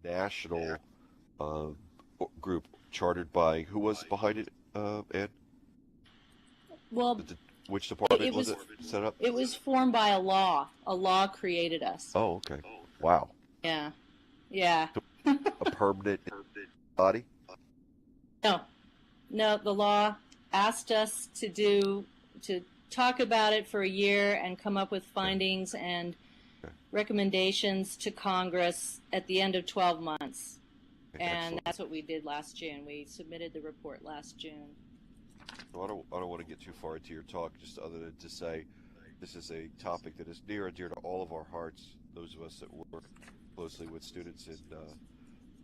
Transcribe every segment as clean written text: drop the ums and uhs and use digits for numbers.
national uh, group chartered by who was behind it, Ann? Well, Which it, department it was was it set up? it was formed by a law. A law created us. Oh, okay. Wow. Yeah, yeah. So a permanent body? No, no. The law asked us to talk about it for a year and come up with Okay. findings and Okay. recommendations to Congress at the end of 12 months. Okay. And Excellent. that's what we did last June. We submitted the report last June. So I don't want to get too far into your talk, just other than to say this is a topic that is near and dear to all of our hearts, those of us that work closely with students in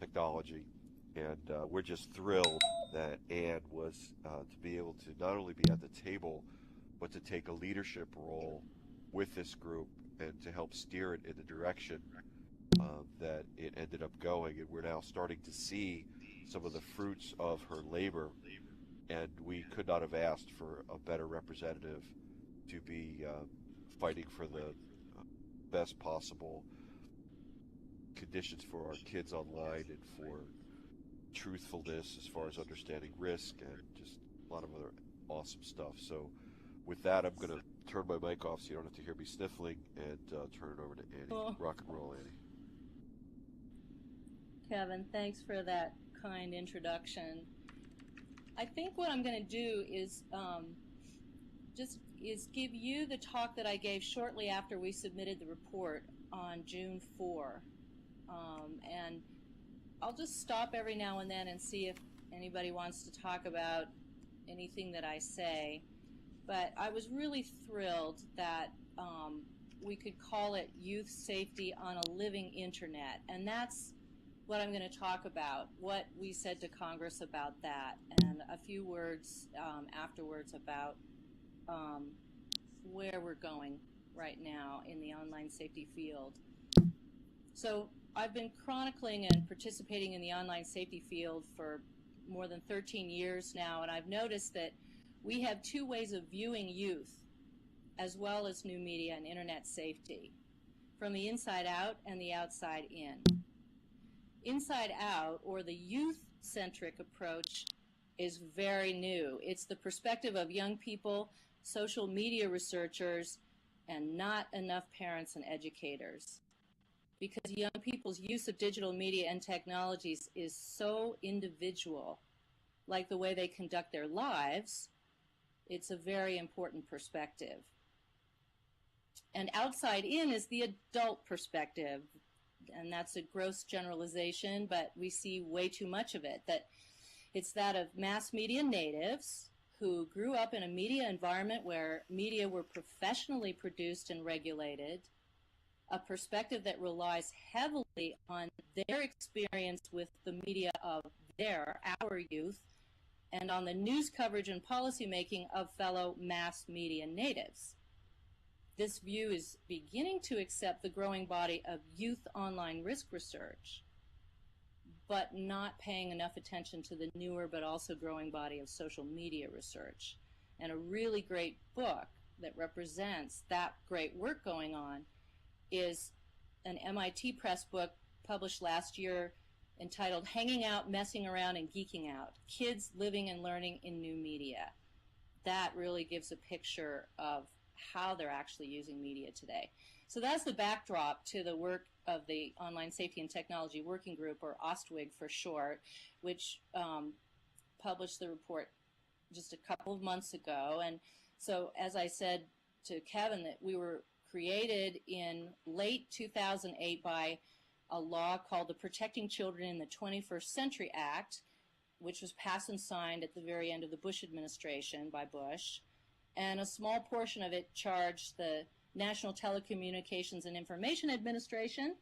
technology. And we're just thrilled that Anne was to be able to not only be at the table, but to take a leadership role with this group and to help steer it in the direction that it ended up going. And we're now starting to see some of the fruits of her labor. And we could not have asked for a better representative to be fighting for the best possible conditions for our kids online and for truthfulness as far as understanding risk and just a lot of other awesome stuff. So with that, I'm going to turn my mic off so you don't have to hear me sniffling and turn it over to Annie. Oh, Rock and roll, Annie. Kevin, thanks for that kind introduction. I think what I'm going to do is give you the talk that I gave shortly after we submitted the report on June 4. And I'll just stop every now and then and see if anybody wants to talk about anything that I say. But I was really thrilled that we could call it Youth Safety on a Living Internet. And that's what I'm going to talk about, what we said to Congress about that, and a few words afterwards about where we're going right now in the online safety field. So I've been chronicling and participating in the online safety field for more than 13 years now, and I've noticed that we have two ways of viewing youth as well as new media and internet safety, from the inside out and the outside in. Inside out, or the youth-centric approach, is very new. It's the perspective of young people, social media researchers, and not enough parents and educators. Because young people's use of digital media and technologies is so individual, like the way they conduct their lives, it's a very important perspective. And outside in is the adult perspective, and that's a gross generalization, but we see way too much of it, that it's that of mass media natives who grew up in a media environment where media were professionally produced and regulated, a perspective that relies heavily on their experience with the media of our youth, and on the news coverage and policy making of fellow mass media natives. This view is beginning to accept the growing body of youth online risk research, but not paying enough attention to the newer but also growing body of social media research. And a really great book that represents that great work going on is an MIT Press book published last year entitled Hanging Out, Messing Around, and Geeking Out, Kids Living and Learning in New Media. That really gives a picture of how they're actually using media today. So that's the backdrop to the work of the Online Safety and Technology Working Group, or OSTWIG for short, which published the report just a couple of months ago. And so, as I said to Kevin, that we were created in late 2008 by a law called the Protecting Children in the 21st Century Act, which was passed and signed at the very end of the Bush administration by Bush. And a small portion of it charged the National Telecommunications and Information Administration,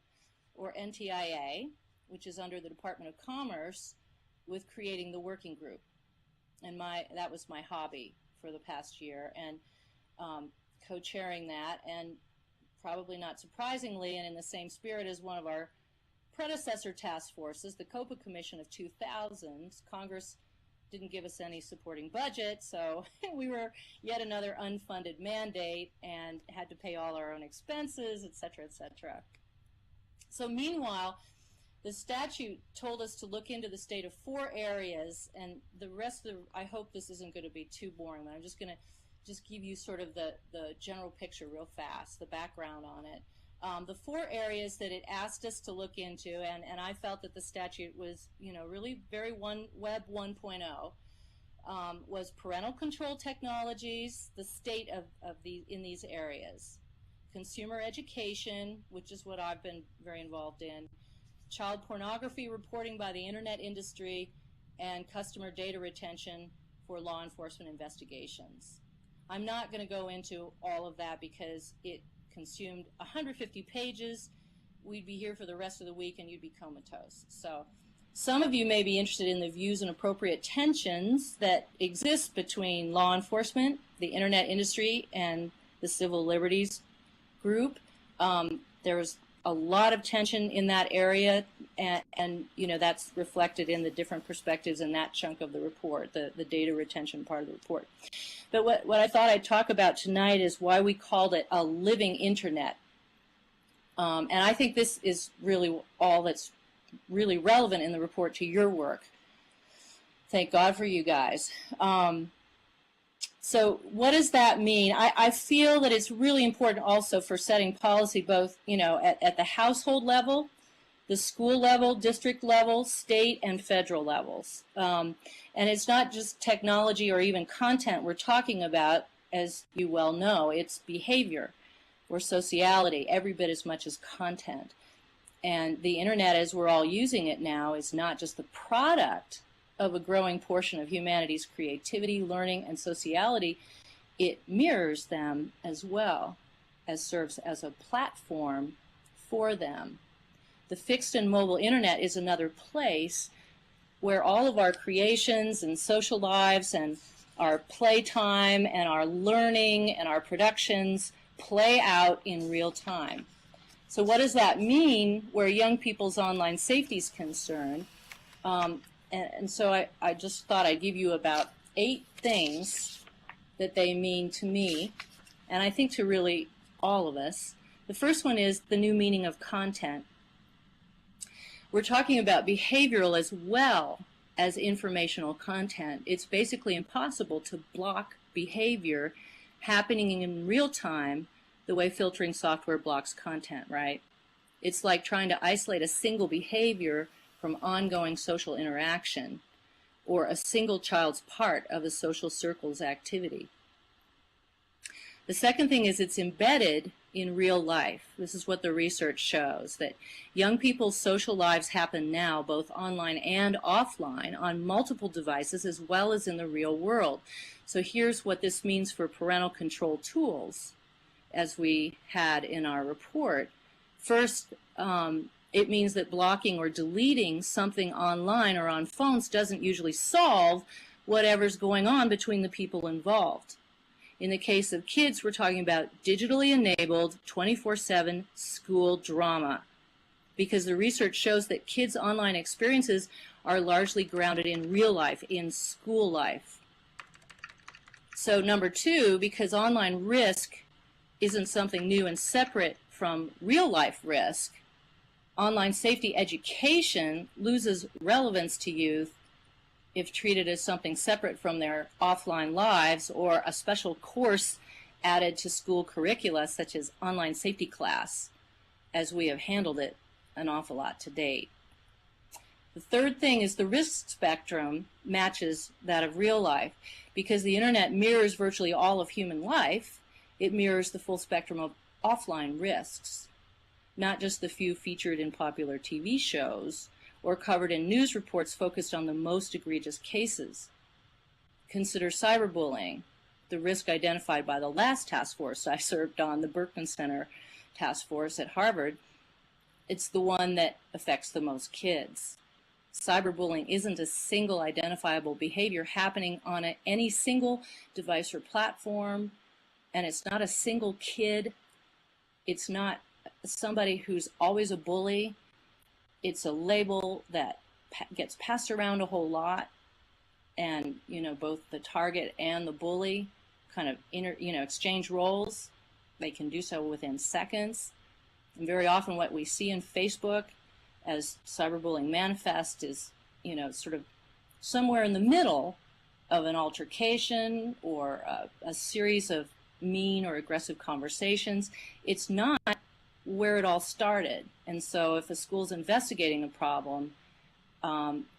or NTIA, which is under the Department of Commerce, with creating the working group. And that was my hobby for the past year, and co-chairing that. And probably not surprisingly, and in the same spirit as one of our predecessor task forces, the COPA Commission of 2000, Congress didn't give us any supporting budget, so we were yet another unfunded mandate and had to pay all our own expenses, et cetera, et cetera. So meanwhile, the statute told us to look into the state of 4 areas, and the rest of I hope this isn't going to be too boring, but I'm just going to give you sort of the general picture real fast, the background on it. The 4 areas that it asked us to look into, and I felt that the statute was, really very Web 1.0, was parental control technologies, the state in these areas, consumer education, which is what I've been very involved in, child pornography reporting by the internet industry, and customer data retention for law enforcement investigations. I'm not going to go into all of that because it consumed 150 pages. We'd be here for the rest of the week and you'd be comatose. So some of you may be interested in the views and appropriate tensions that exist between law enforcement, the internet industry, and the civil liberties group. There was a lot of tension in that area, and that's reflected in the different perspectives in that chunk of the report, the data retention part of the report. But what I thought I'd talk about tonight is why we called it a living internet. And I think this is really all that's really relevant in the report to your work. Thank God for you guys. So what does that mean? I feel that it's really important also for setting policy both, at the household level, the school level, district level, state and federal levels. And it's not just technology or even content we're talking about, as you well know. It's behavior or sociality, every bit as much as content. And the internet, as we're all using it now, is not just the product of a growing portion of humanity's creativity, learning, and sociality. It mirrors them as well, as serves as a platform for them. The fixed and mobile internet is another place where all of our creations and social lives and our playtime and our learning and our productions play out in real time. So what does that mean where young people's online safety is concerned? And so I just thought I'd give you about 8 things that they mean to me, and I think to really all of us. The first one is the new meaning of content. We're talking about behavioral as well as informational content. It's basically impossible to block behavior happening in real time the way filtering software blocks content, right? It's like trying to isolate a single behavior from ongoing social interaction or a single child's part of a social circle's activity. The second thing is it's embedded in real life. This is what the research shows, that young people's social lives happen now, both online and offline, on multiple devices as well as in the real world. So here's what this means for parental control tools, as we had in our report. First, it means that blocking or deleting something online or on phones doesn't usually solve whatever's going on between the people involved. In the case of kids, we're talking about digitally enabled 24/7 school drama, because the research shows that kids' online experiences are largely grounded in real life, in school life. So number 2, because online risk isn't something new and separate from real life risk, online safety education loses relevance to youth if treated as something separate from their offline lives or a special course added to school curricula such as online safety class, as we have handled it an awful lot to date. The third thing is the risk spectrum matches that of real life. Because the internet mirrors virtually all of human life, it mirrors the full spectrum of offline risks, not just the few featured in popular TV shows or covered in news reports focused on the most egregious cases. Consider cyberbullying, the risk identified by the last task force I served on, the Berkman Center task force at Harvard. It's the one that affects the most kids. Cyberbullying isn't a single identifiable behavior happening on any single device or platform, and it's not a single kid. It's not somebody who's always a bully. It's a label that gets passed around a whole lot, and both the target and the bully kind of exchange roles. They can do so within seconds. And very often what we see in Facebook as cyberbullying manifests is, sort of somewhere in the middle of an altercation or a series of mean or aggressive conversations. It's not where it all started. And so if a school's investigating a problem,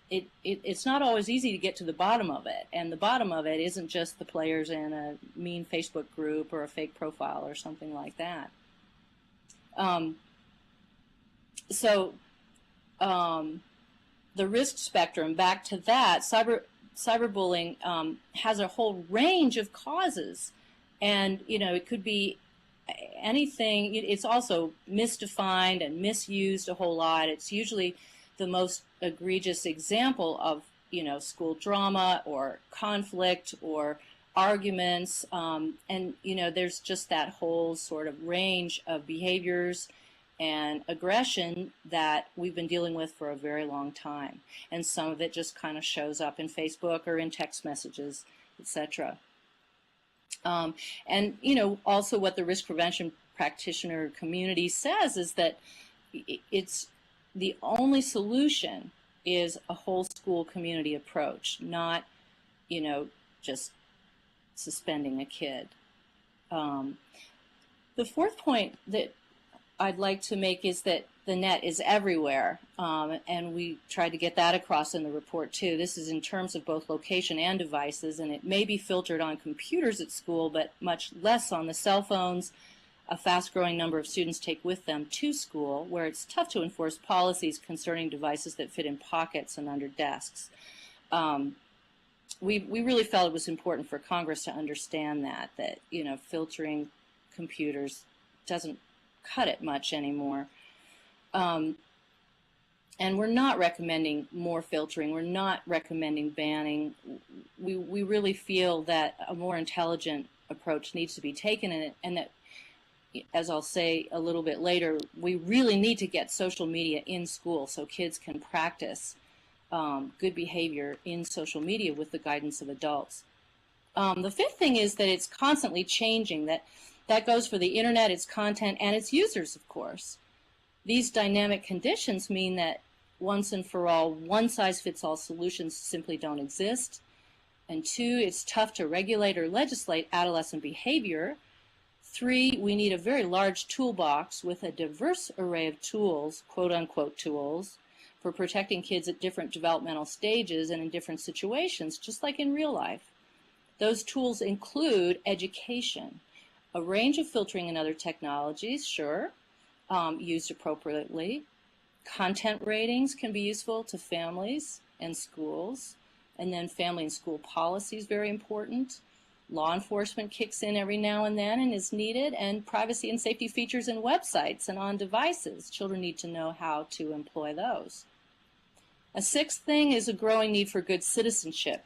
it's not always easy to get to the bottom of it. And the bottom of it isn't just the players in a mean Facebook group or a fake profile or something like that. The risk spectrum, back to that, cyberbullying has a whole range of causes. And, it could be anything. It's also misdefined and misused a whole lot. It's usually the most egregious example of, school drama or conflict or arguments. And, there's just that whole sort of range of behaviors and aggression that we've been dealing with for a very long time. And some of it just kind of shows up in Facebook or in text messages, etc. And, also what the risk prevention practitioner community says is that it's the only solution is a whole school community approach, not, just suspending a kid. The fourth point that I'd like to make is that the net is everywhere, and we tried to get that across in the report too. This is in terms of both location and devices, and it may be filtered on computers at school, but much less on the cell phones a fast-growing number of students take with them to school, where it's tough to enforce policies concerning devices that fit in pockets and under desks. We really felt it was important for Congress to understand that filtering computers doesn't cut it much anymore. And we're not recommending more filtering. We're not recommending banning. We really feel that a more intelligent approach needs to be taken, and that, as I'll say a little bit later, we really need to get social media in school so kids can practice good behavior in social media with the guidance of adults. The fifth thing is that it's constantly changing. That goes for the internet, its content, and its users, of course. These dynamic conditions mean that once and for all, one-size-fits-all solutions simply don't exist. And two, it's tough to regulate or legislate adolescent behavior. Three, we need a very large toolbox with a diverse array of tools, quote-unquote tools, for protecting kids at different developmental stages and in different situations, just like in real life. Those tools include education, a range of filtering and other technologies, sure, used appropriately. Content ratings can be useful to families and schools, and then family and school policy is very important. Law enforcement kicks in every now and then and is needed, and privacy and safety features in websites and on devices. Children need to know how to employ those. A sixth thing is a growing need for good citizenship,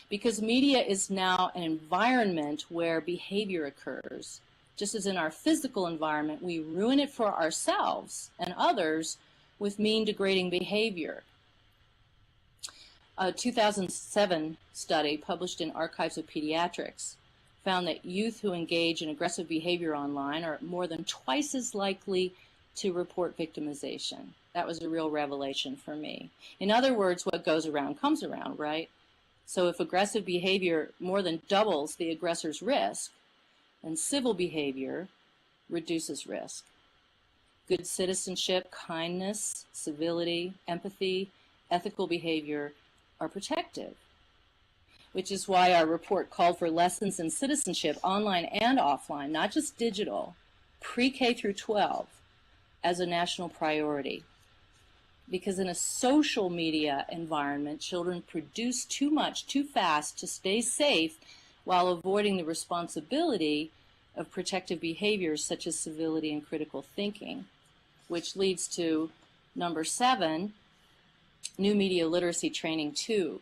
because media is now an environment where behavior occurs. Just as in our physical environment, we ruin it for ourselves and others with mean, degrading behavior. A 2007 study published in Archives of Pediatrics found that youth who engage in aggressive behavior online are more than twice as likely to report victimization. That was a real revelation for me. In other words, what goes around comes around, right? So if aggressive behavior more than doubles the aggressor's risk, and civil behavior reduces risk. Good citizenship, kindness, civility, empathy, ethical behavior are protective, which is why our report called for lessons in citizenship, online and offline, not just digital, pre-K through 12, as a national priority. Because in a social media environment, children produce too much, too fast to stay safe while avoiding the responsibility of protective behaviors such as civility and critical thinking, which leads to number 7, new media literacy training too.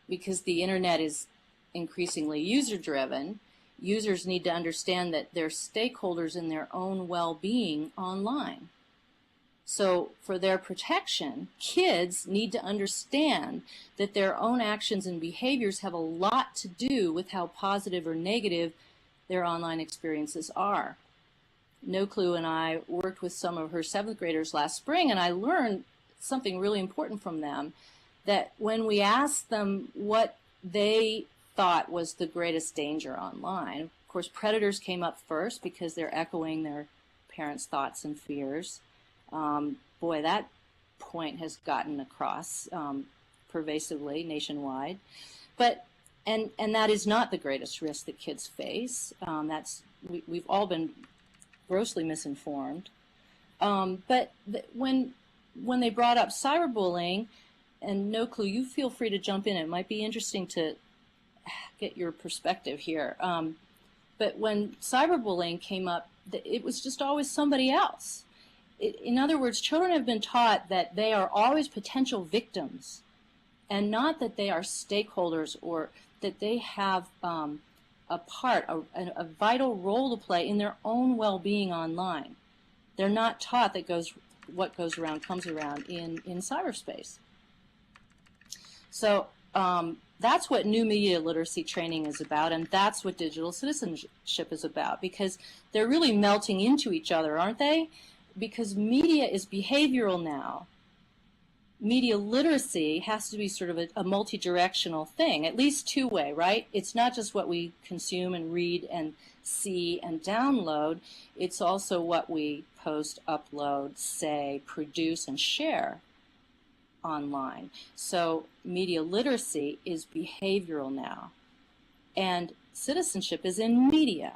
Because the internet is increasingly user-driven, users need to understand that they're stakeholders in their own well-being online. So for their protection, kids need to understand that their own actions and behaviors have a lot to do with how positive or negative their online experiences are. No Clue and I worked with some of her 7th graders last spring, and I learned something really important from them, that when we asked them what they thought was the greatest danger online, of course predators came up first because they're echoing their parents' thoughts and fears. Boy, that point has gotten across pervasively nationwide. But and that is not the greatest risk that kids face. We've all been grossly misinformed. But when they brought up cyberbullying, and No Clue, you feel free to jump in. It might be interesting to get your perspective here. But when cyberbullying came up, it was just always somebody else. In other words, children have been taught that they are always potential victims, and not that they are stakeholders or that they have a vital role to play in their own well-being online. They're not taught that what goes around comes around in cyberspace. So that's what new media literacy training is about, and that's what digital citizenship is about, because they're really melting into each other, aren't they? Because media is behavioral now. Media literacy has to be sort of a multi-directional thing, at least two-way, right? It's not just what we consume and read and see and download. It's also what we post, upload, say, produce, and share online. So media literacy is behavioral now. And citizenship is in media.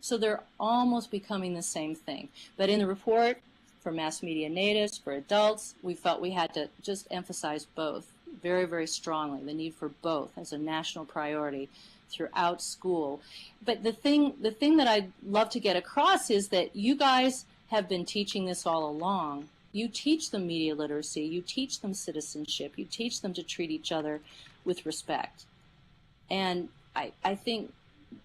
So they're almost becoming the same thing. But in the report, for mass media natives, for adults, we felt we had to just emphasize both very, very strongly, the need for both as a national priority throughout school. But the thing that I'd love to get across is that you guys have been teaching this all along. You teach them media literacy, you teach them citizenship, you teach them to treat each other with respect. And I think,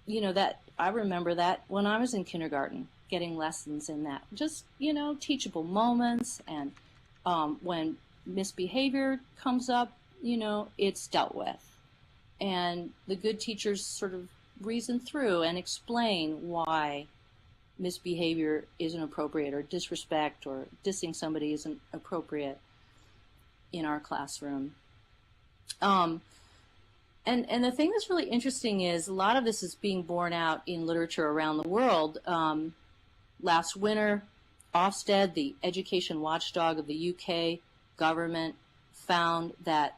you know, that I remember that when I was in kindergarten, getting lessons in that. Just, you know, teachable moments, and when misbehavior comes up, you know, it's dealt with. And the good teachers sort of reason through and explain why misbehavior isn't appropriate, or disrespect or dissing somebody isn't appropriate in our classroom. And the thing that's really interesting is a lot of this is being borne out in literature around the world. Last winter, Ofsted, the education watchdog of the UK government, found that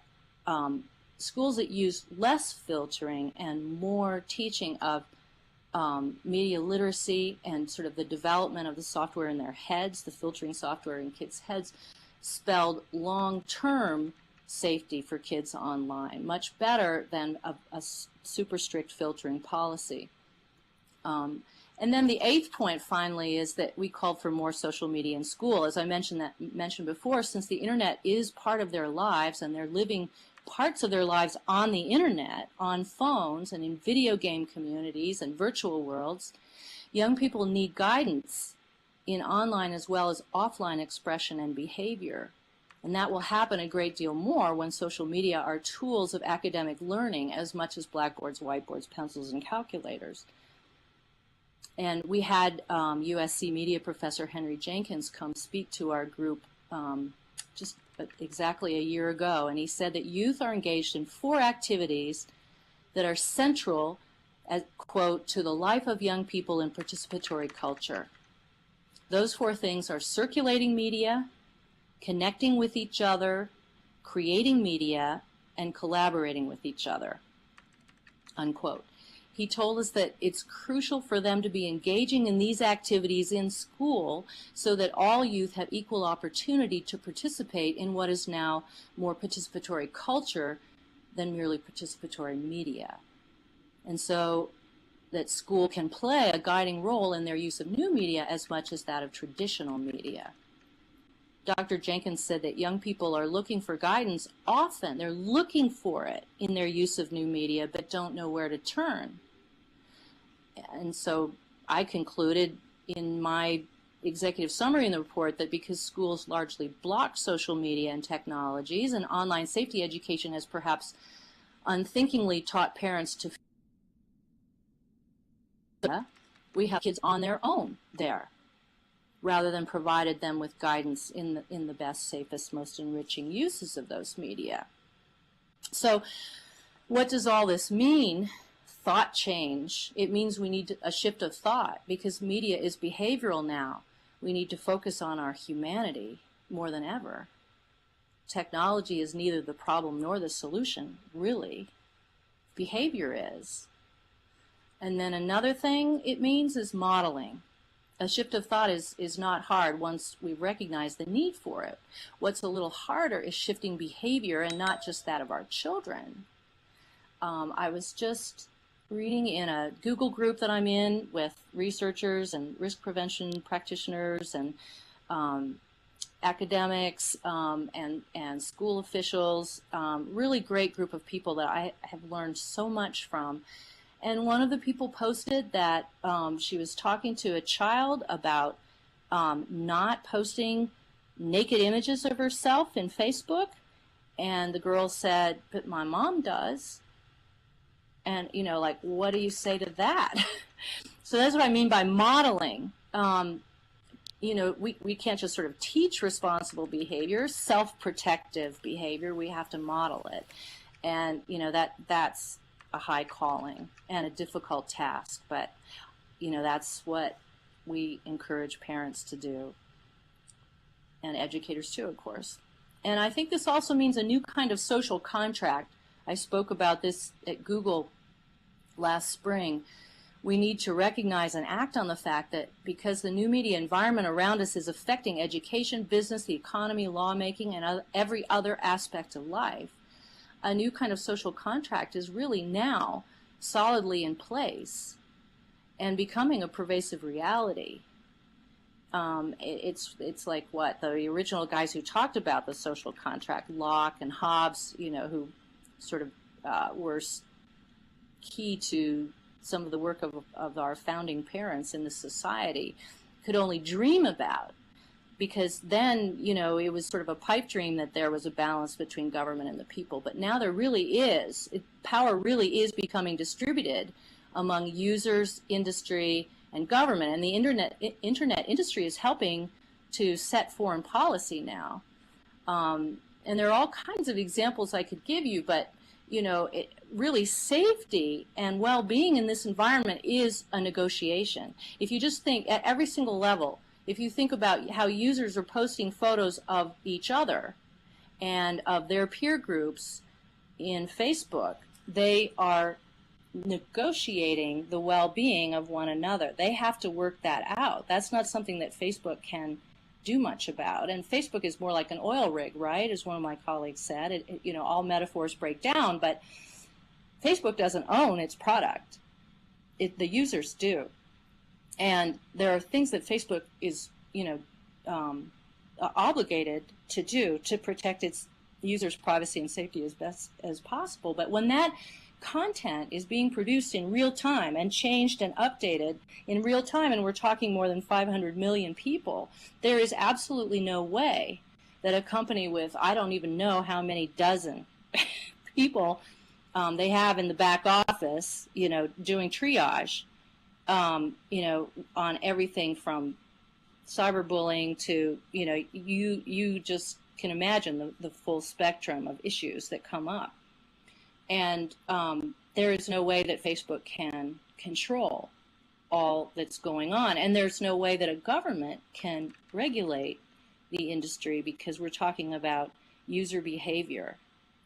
schools that use less filtering and more teaching of media literacy and sort of the development of the software in their heads, the filtering software in kids' heads, spelled long-term safety for kids online, much better than a super strict filtering policy. And then the 8th point, finally, is that we called for more social media in school. As I mentioned before, since the internet is part of their lives, and they're living parts of their lives on the internet, on phones, and in video game communities and virtual worlds, young people need guidance in online as well as offline expression and behavior. And that will happen a great deal more when social media are tools of academic learning as much as blackboards, whiteboards, pencils, and calculators. And we had USC media professor Henry Jenkins come speak to our group just exactly a year ago, and he said that youth are engaged in 4 activities that are central, as, quote, to the life of young people in participatory culture. Those 4 things are circulating media, connecting with each other, creating media, and collaborating with each other, unquote. He told us that it's crucial for them to be engaging in these activities in school so that all youth have equal opportunity to participate in what is now more participatory culture than merely participatory media. And so that school can play a guiding role in their use of new media as much as that of traditional media. Dr. Jenkins said that young people are looking for guidance often. They're looking for it in their use of new media, but don't know where to turn. And so I concluded in my executive summary in the report that because schools largely block social media and technologies, and online safety education has perhaps unthinkingly taught parents to we have kids on their own there. rather than provided them with guidance in the best, safest, most enriching uses of those media. So what does all this mean? Thought change. It means we need a shift of thought, because media is behavioral now. We need to focus on our humanity more than ever. Technology is neither the problem nor the solution, really. Behavior is. And then another thing it means is modeling. A shift of thought is not hard once we recognize the need for it. What's a little harder is shifting behavior, and not just that of our children. I was just reading in a Google group that I'm in with researchers and risk prevention practitioners and academics and school officials, really great group of people that I have learned so much from. And one of the people posted that she was talking to a child about not posting naked images of herself in Facebook, and the girl said, "But my mom does." And, you know, like, what do you say to that? So that's what I mean by modeling. You know, we can't just sort of teach responsible behavior, self-protective behavior. We have to model it. And, you know, that's a high calling and a difficult task. But, you know, that's what we encourage parents to do, and educators too, of course. And I think this also means a new kind of social contract. I spoke about this at Google last spring. We need to recognize and act on the fact that because the new media environment around us is affecting education, business, the economy, lawmaking, and every other aspect of life, a new kind of social contract is really now solidly in place and becoming a pervasive reality. It's like what the original guys who talked about the social contract, Locke and Hobbes, you know, who sort of were key to some of the work of our founding parents in the society, could only dream about, because then, you know, it was sort of a pipe dream that there was a balance between government and the people. But now there really is. Power really is becoming distributed among users, industry, and government. And the internet industry is helping to set foreign policy now. And there are all kinds of examples I could give you, but you know, really safety and well-being in this environment is a negotiation. If you just think at every single level, if you think about how users are posting photos of each other and of their peer groups in Facebook, they are negotiating the well-being of one another. They have to work that out. That's not something that Facebook can do much about. And Facebook is more like an oil rig, right? As one of my colleagues said, you know, all metaphors break down, but Facebook doesn't own its product. The users do. And there are things that Facebook is, you know, obligated to do to protect its users' privacy and safety as best as possible. But when that content is being produced in real time and changed and updated in real time, and we're talking more than 500 million people, there is absolutely no way that a company with I don't even know how many dozen people they have in the back office, you know, doing triage, you know, on everything from cyberbullying to, you know, you just can imagine the full spectrum of issues that come up. And there is no way that Facebook can control all that's going on. And there's no way that a government can regulate the industry, because we're talking about user behavior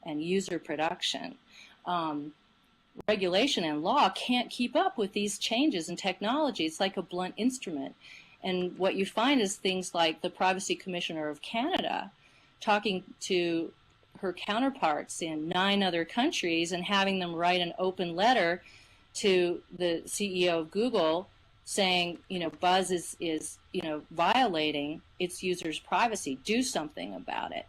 and user production. Regulation and law can't keep up with these changes in technology. It's like a blunt instrument. And what you find is things like the Privacy Commissioner of Canada talking to her counterparts in 9 other countries and having them write an open letter to the CEO of Google saying, you know, Buzz is you know, violating its users' privacy. Do something about it.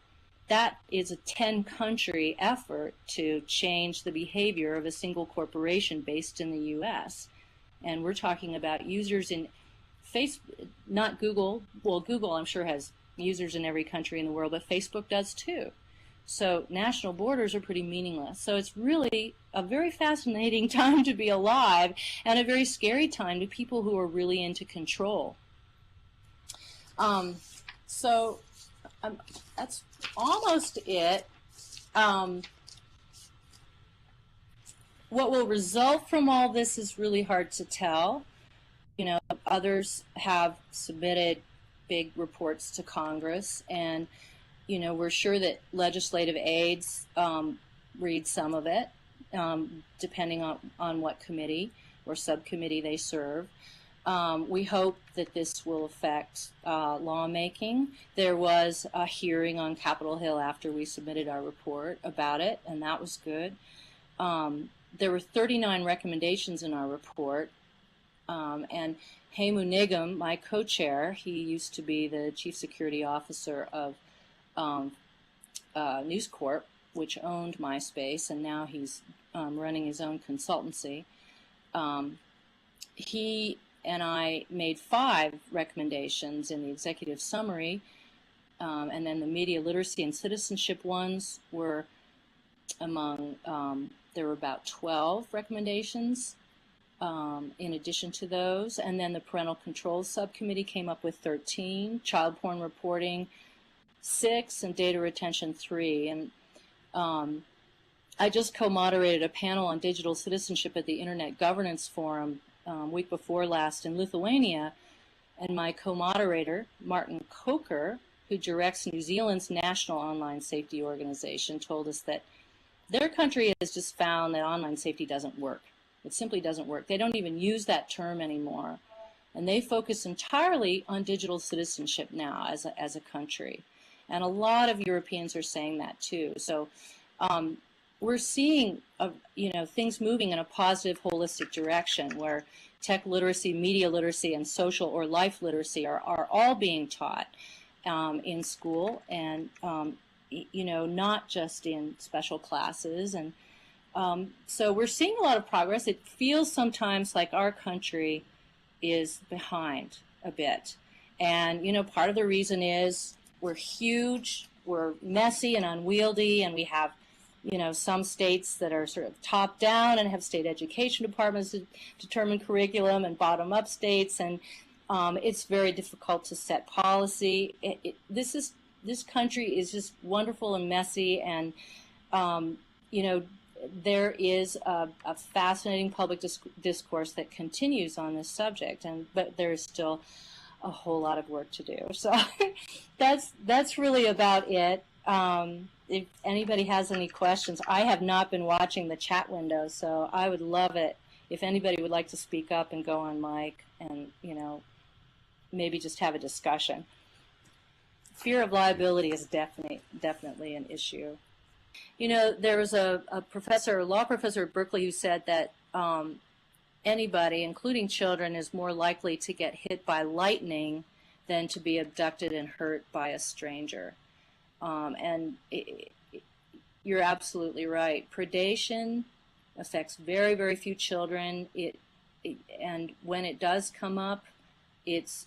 That is a 10-country effort to change the behavior of a single corporation based in the U.S. And we're talking about users in Facebook, not Google. Well, Google, I'm sure, has users in every country in the world, but Facebook does too. So national borders are pretty meaningless. So it's really a very fascinating time to be alive, and a very scary time to people who are really into control. So that's almost it. What will result from all this is really hard to tell. You know, others have submitted big reports to Congress, and you know, we're sure that legislative aides read some of it, depending on what committee or subcommittee they serve. We hope that this will affect lawmaking. There was a hearing on Capitol Hill after we submitted our report about it, and that was good. There were 39 recommendations in our report, and Hemu Nigam, my co-chair, he used to be the chief security officer of News Corp, which owned MySpace, and now he's running his own consultancy. He and I made 5 recommendations in the executive summary, and then the media literacy and citizenship ones were among, there were about 12 recommendations in addition to those, and then the parental controls subcommittee came up with 13, child porn reporting 6, and data retention 3. And I just co-moderated a panel on digital citizenship at the Internet Governance Forum week before last in Lithuania, and my co-moderator, Martin Coker, who directs New Zealand's National Online Safety Organization, told us that their country has just found that online safety doesn't work. It simply doesn't work. They don't even use that term anymore, and they focus entirely on digital citizenship now as a country. And a lot of Europeans are saying that too. So we're seeing you know, things moving in a positive, holistic direction where tech literacy, media literacy, and social or life literacy are all being taught in school, and you know, not just in special classes. And so we're seeing a lot of progress. It feels sometimes like our country is behind a bit, and you know, part of the reason is we're huge, we're messy and unwieldy, and we have, you know, some states that are sort of top down and have state education departments that determine curriculum, and bottom up states, and it's very difficult to set policy. This country is just wonderful and messy, and you know, there is a fascinating public discourse that continues on this subject, but there is still a whole lot of work to do. So that's really about it. If anybody has any questions, I have not been watching the chat window, so I would love it if anybody would like to speak up and go on mic and, you know, maybe just have a discussion. Fear of liability is definitely an issue. You know, there was a law professor at Berkeley, who said that anybody, including children, is more likely to get hit by lightning than to be abducted and hurt by a stranger. And you're absolutely right. Predation affects very, very few children. And when it does come up, it's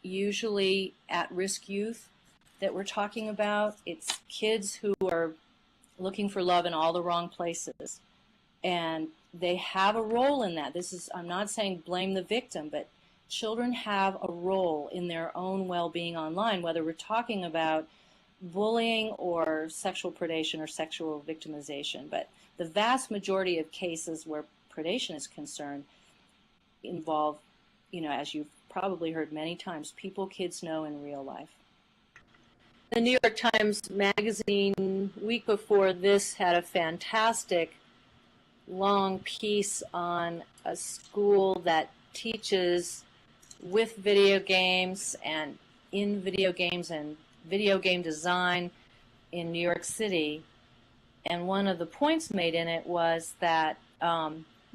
usually at-risk youth that we're talking about. It's kids who are looking for love in all the wrong places, and they have a role in that. I'm not saying blame the victim, but children have a role in their own well-being online, whether we're talking about bullying or sexual predation or sexual victimization. But the vast majority of cases where predation is concerned involve, you know, as you've probably heard many times, people kids know in real life. The New York Times Magazine, week before this, had a fantastic long piece on a school that teaches with video games and in video games and video game design in New York City. And one of the points made in it was that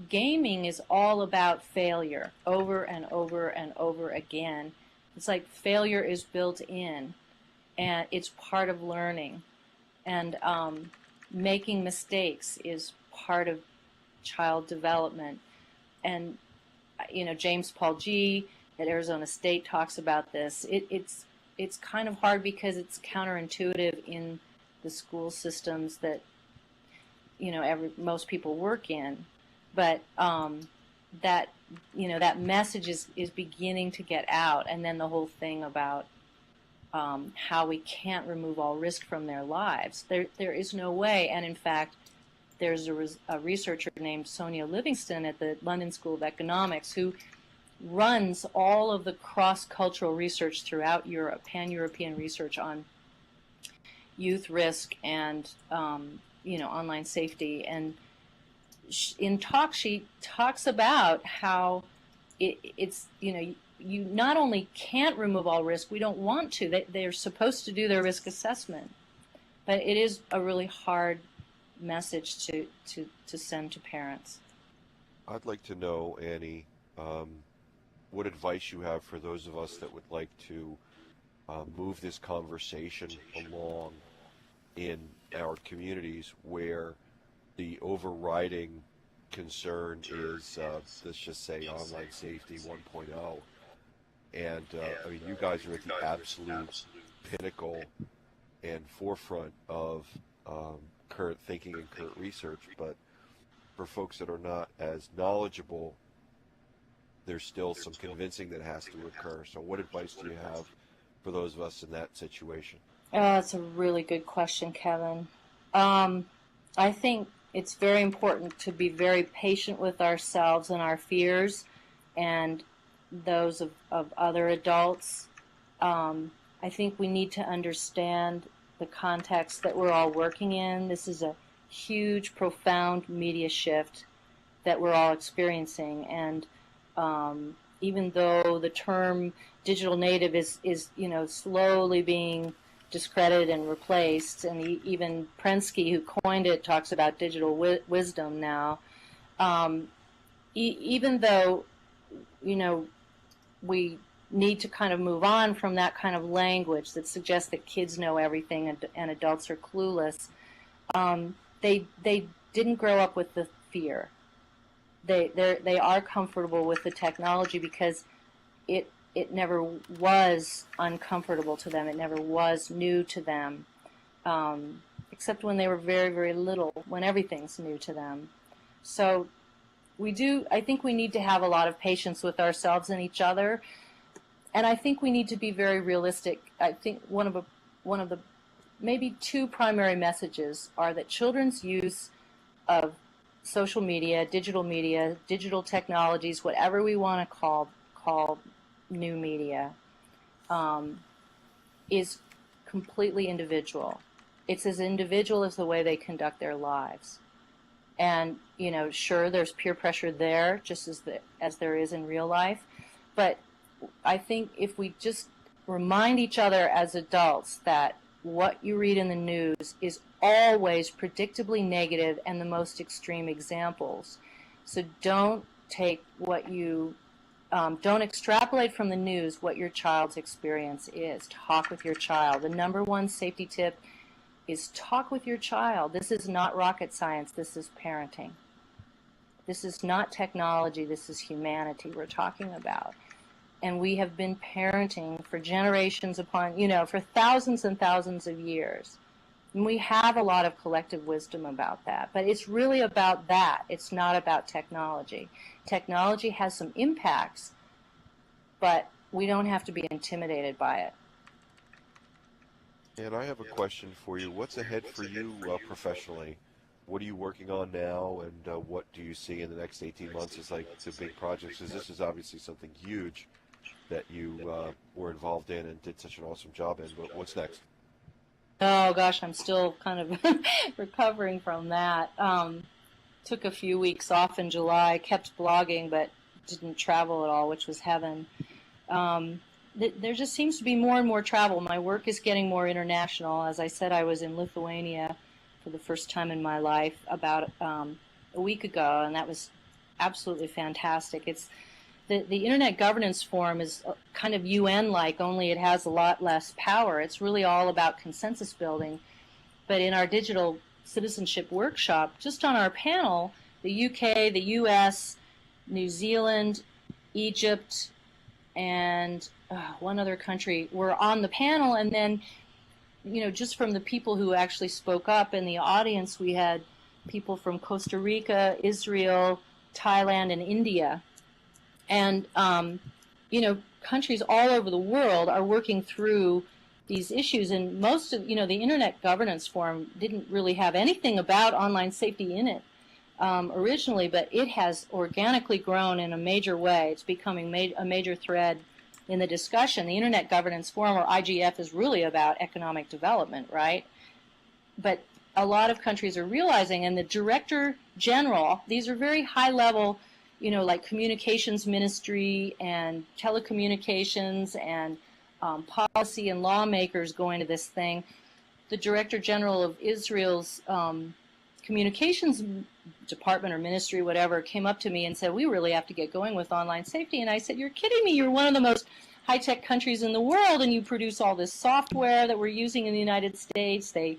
gaming is all about failure over and over and over again. It's like failure is built in, and it's part of learning. And making mistakes is part of child development. And, you know, James Paul G. at Arizona State talks about this. It's kind of hard because it's counterintuitive in the school systems that, you know, most people work in. But that that message is beginning to get out, and then the whole thing about how we can't remove all risk from their lives. There is no way, and in fact, there's a researcher named Sonia Livingston at the London School of Economics who runs all of the cross-cultural research throughout Europe, pan-European research on youth risk and online safety. And in talk, she talks about how it's you not only can't remove all risk, we don't want to. They're supposed to do their risk assessment, but it is a really hard message to send to parents. I'd like to know, Annie, what advice you have for those of us that would like to move this conversation along in our communities where the overriding concern is, let's just say, online safety 1.0. And I mean, you guys are at the absolute pinnacle and forefront of current thinking and current research, but for folks that are not as knowledgeable, there's still some convincing that has to occur. So what advice do you have for those of us in that situation? That's a really good question, Kevin. I think it's very important to be very patient with ourselves and our fears and those of other adults. I think we need to understand the context that we're all working in. This is a huge, profound media shift that we're all experiencing, and even though the term digital native is slowly being discredited and replaced, and even Prensky, who coined it, talks about digital wisdom now. Even though we need to kind of move on from that kind of language that suggests that kids know everything and adults are clueless, they didn't grow up with the fear. They are comfortable with the technology because it never was uncomfortable to them. It never was new to them, except when they were very, very little, when everything's new to them. So I think we need to have a lot of patience with ourselves and each other, and I think we need to be very realistic. I think one of the maybe two primary messages are that children's use of social media, digital technologies, whatever we want to call new media, is completely individual. It's as individual as the way they conduct their lives. And sure, there's peer pressure there, just as there is in real life. But I think if we just remind each other as adults that what you read in the news is always predictably negative and the most extreme examples. So don't take don't extrapolate from the news what your child's experience is. Talk with your child. The number one safety tip is talk with your child. This is not rocket science. This is parenting. This is not technology. This is humanity we're talking about. And we have been parenting for generations upon, for thousands and thousands of years. And we have a lot of collective wisdom about that. But it's really about that. It's not about technology. Technology has some impacts, but we don't have to be intimidated by it. And I have a question for you. What's ahead for you professionally? What are you working on now, and what do you see in the next 18 months as like the big projects? Because this is obviously something huge that you were involved in and did such an awesome job in. But what's next? Oh gosh, I'm still kind of recovering from that. Took a few weeks off in July, kept blogging, but didn't travel at all, which was heaven. There just seems to be more and more travel. My work is getting more international. As I said, I was in Lithuania for the first time in my life about a week ago, and that was absolutely fantastic. It's the Internet Governance Forum is kind of UN-like, only it has a lot less power. It's really all about consensus building. But in our digital citizenship workshop, just on our panel, the UK, the US, New Zealand, Egypt, and one other country were on the panel. And then, just from the people who actually spoke up in the audience, we had people from Costa Rica, Israel, Thailand, and India. And, you know, countries all over the world are working through these issues. And most of, you know, the Internet Governance Forum didn't really have anything about online safety in it originally, but it has organically grown in a major way. It's becoming a major thread in the discussion. The Internet Governance Forum, or IGF, is really about economic development, right? But a lot of countries are realizing, and the Director General, these are very high level, you know, like communications ministry and telecommunications and policy and lawmakers going to this thing. The Director General of Israel's communications department or ministry, whatever, came up to me and said, we really have to get going with online safety. And I said, you're kidding me. You're one of the most high-tech countries in the world, and you produce all this software that we're using in the United States. They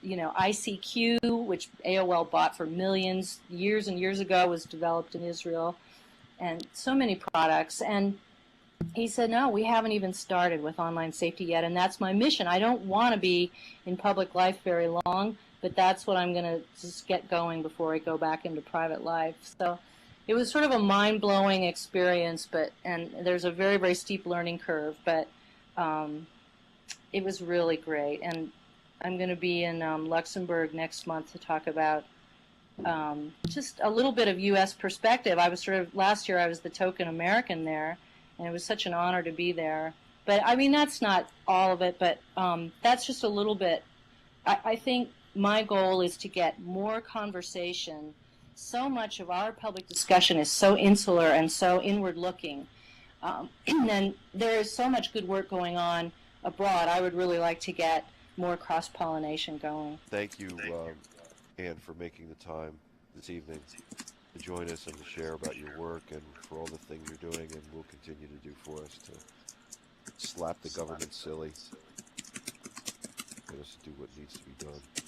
you know, ICQ, which AOL bought for millions years and years ago, was developed in Israel, and so many products. And he said, no, we haven't even started with online safety yet, and that's my mission. I don't want to be in public life very long, but that's what I'm going to just get going before I go back into private life. So it was sort of a mind-blowing experience, and there's a very, very steep learning curve, but it was really great. And I'm going to be in Luxembourg next month to talk about just a little bit of U.S. perspective. I was sort of, last year I was the token American there, and it was such an honor to be there. But I mean, that's not all of it, but that's just a little bit. I think my goal is to get more conversation. So much of our public discussion is so insular and so inward-looking. And there is so much good work going on abroad. I would really like to get more cross-pollination going. Thank you, Anne, for making the time this evening to join us and to share about your work and for all the things you're doing and will continue to do for us to slap the government silly, get us to do what needs to be done.